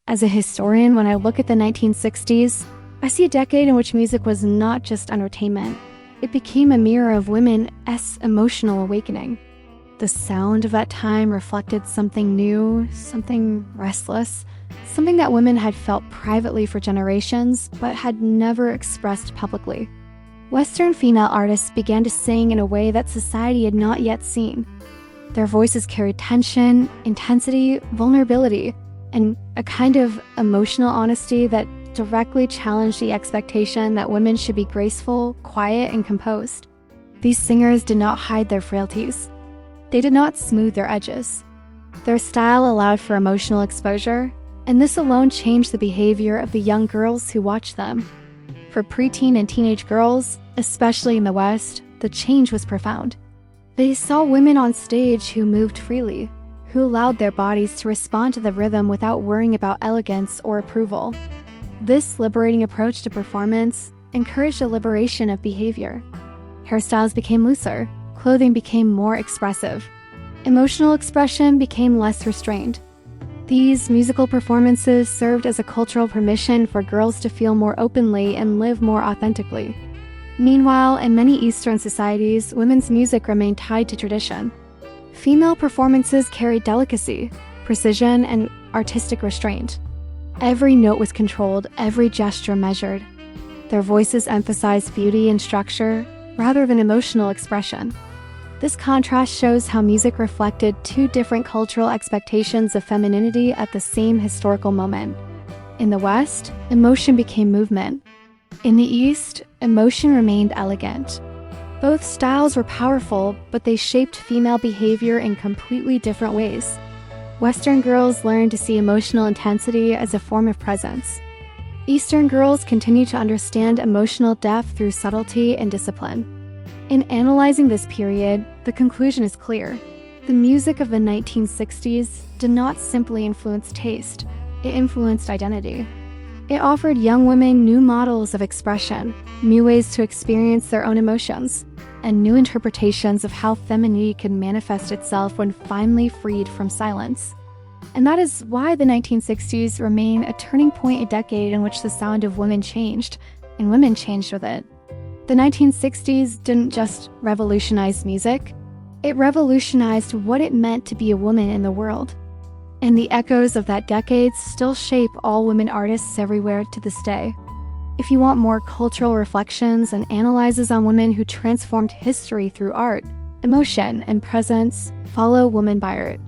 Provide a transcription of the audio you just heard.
As a historian, when I look at the 1960s, I see a decade in which music was not just entertainment. It became a mirror of women's emotional awakening. The sound of that time reflected something new, something restless, something that women had felt privately for generations but had never expressed publicly. Western female artists began to sing in a way that society had not yet seen. Their voices carried tension, intensity, vulnerability, and a kind of emotional honesty that directly challenged the expectation that women should be graceful, quiet, and composed. These singers did not hide their frailties. They did not smooth their edges. Their style allowed for emotional exposure, and this alone changed the behavior of the young girls who watched them. For preteen and teenage girls, especially in the West, the change was profound. They saw women on stage who moved freely, who allowed their bodies to respond to the rhythm without worrying about elegance or approval. This liberating approach to performance encouraged a liberation of behavior. Hairstyles became looser, clothing became more expressive. Emotional expression became less restrained. These musical performances served as a cultural permission for girls to feel more openly and live more authentically. Meanwhile, in many Eastern societies, women's music remained tied to tradition. Female performances carried delicacy, precision, and artistic restraint. Every note was controlled, every gesture measured. Their voices emphasized beauty and structure rather than emotional expression. This contrast shows how music reflected two different cultural expectations of femininity at the same historical moment. In the West, emotion became movement. In the East, emotion remained elegant. Both styles were powerful, but they shaped female behavior in completely different ways. Western girls learned to see emotional intensity as a form of presence. Eastern girls continue to understand emotional depth through subtlety and discipline. In analyzing this period, the conclusion is clear. The music of the 1960s did not simply influence taste, it influenced identity. It offered young women new models of expression, new ways to experience their own emotions, and new interpretations of how femininity could manifest itself when finally freed from silence. And that is why the 1960s remain a turning point, a decade in which the sound of women changed, and women changed with it. The 1960s didn't just revolutionize music, it revolutionized what it meant to be a woman in the world. And the echoes of that decade still shape all women artists everywhere to this day. If you want more cultural reflections and analyses on women who transformed history through art, emotion, and presence, follow Woman BIOART.